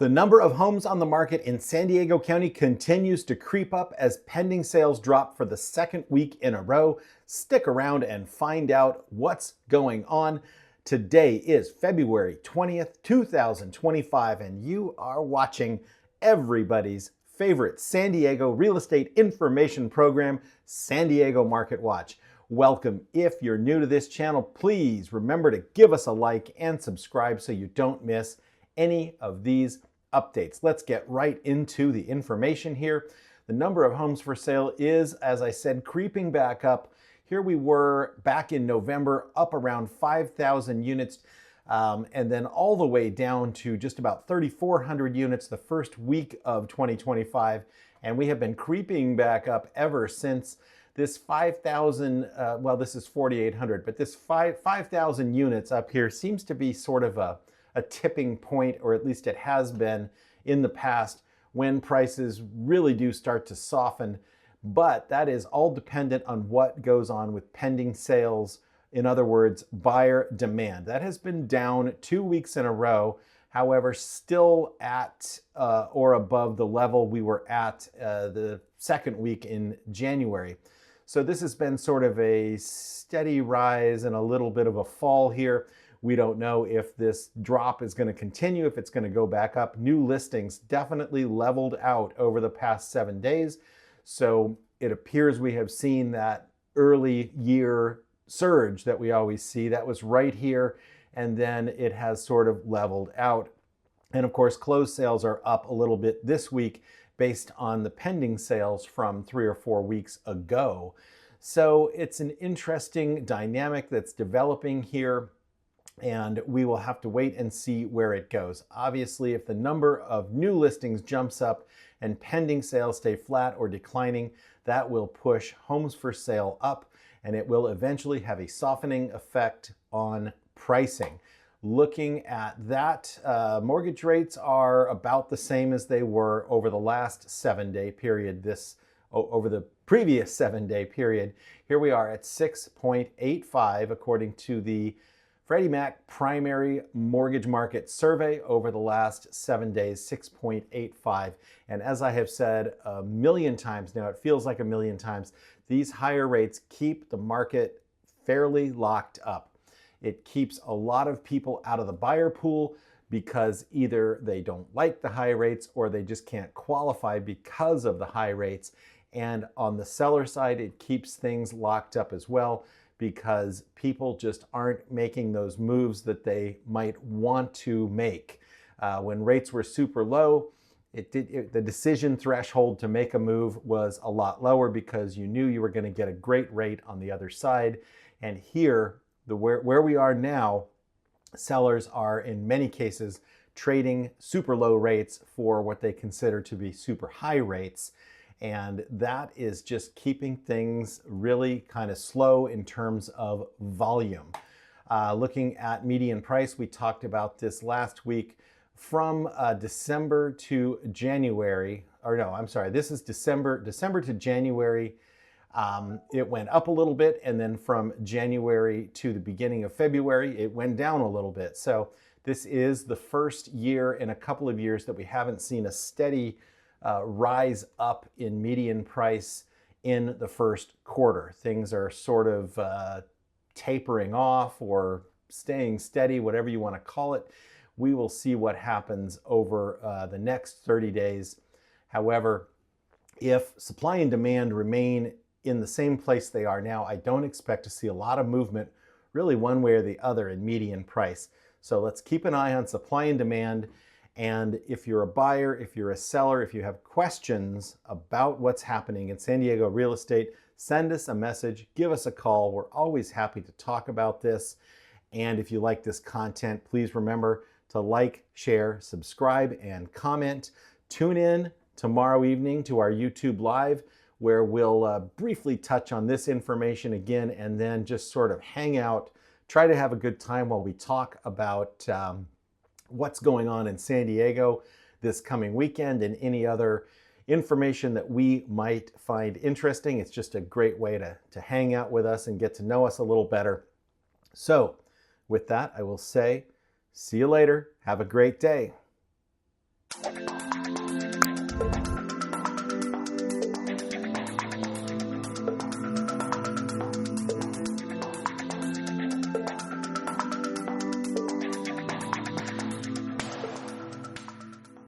The number of homes on the market in San Diego County continues to creep up as pending sales drop for the second week in a row. Stick around and find out what's going on. Today is February 20th, 2025, and you are watching everybody's favorite San Diego real estate information program, San Diego Market Watch. Welcome. If you're new to this channel, please remember to give us a like and subscribe so you don't miss any of these updates. Let's get right into the information here. The number of homes for sale is, as I said, creeping back up. Here we were back in November, up around 5,000 units, and then all the way down to just about 3,400 units the first week of 2025. And we have been creeping back up ever since. This 5,000, well, this is 4,800, but this 5,000 units up here seems to be sort of a tipping point, or at least it has been in the past, when prices really do start to soften. But that is all dependent on what goes on with pending sales. In other words, buyer demand. That has been down 2 weeks in a row. However, still at or above the level we were at the second week in January. So this has been sort of a steady rise and a little bit of a fall here. We don't know if this drop is going to continue, if it's going to go back up. New listings definitely leveled out over the past 7 days. So it appears we have seen that early year surge that we always see. That was right here, and then it has sort of leveled out. And of course, closed sales are up a little bit this week based on the pending sales from 3 or 4 weeks ago. So it's an interesting dynamic that's developing here, and we will have to wait and see where it goes. Obviously, if the number of new listings jumps up and pending sales stay flat or declining, that will push homes for sale up, and it will eventually have a softening effect on pricing. Looking at that, mortgage rates are about the same as they were over the last 7-day period, over the previous 7-day period. Here we are at 6.85 according to the Freddie Mac primary mortgage market survey over the last 7 days, 6.85. And as I have said a million times now, it feels like a million times, these higher rates keep the market fairly locked up. It keeps a lot of people out of the buyer pool because either they don't like the high rates or they just can't qualify because of the high rates. And on the seller side, it keeps things locked up as well, because people just aren't making those moves that they might want to make. When rates were super low, the decision threshold to make a move was a lot lower because you knew you were going to get a great rate on the other side. And here, where we are now, sellers are in many cases trading super low rates for what they consider to be super high rates. And that is just keeping things really kind of slow in terms of volume. Looking at median price, we talked about this last week. From December to January, or no, I'm sorry, this is December to January. It went up a little bit, and then from January to the beginning of February, it went down a little bit. So this is the first year in a couple of years that we haven't seen a steady rise up in median price in the first quarter. Things are sort of tapering off or staying steady, whatever you want to call it. We will see what happens over the next 30 days. However, if supply and demand remain in the same place they are now, I don't expect to see a lot of movement really one way or the other in median price. So let's keep an eye on supply and demand. And if you're a buyer, if you're a seller, if you have questions about what's happening in San Diego real estate, send us a message, give us a call. We're always happy to talk about this. And if you like this content, please remember to like, share, subscribe, and comment. Tune in tomorrow evening to our YouTube Live, where we'll briefly touch on this information again, and then just sort of hang out, try to have a good time while we talk about what's going on in San Diego this coming weekend and any other information that we might find interesting. It's just a great way to hang out with us and get to know us a little better. So with that, I will say, see you later. Have a great day.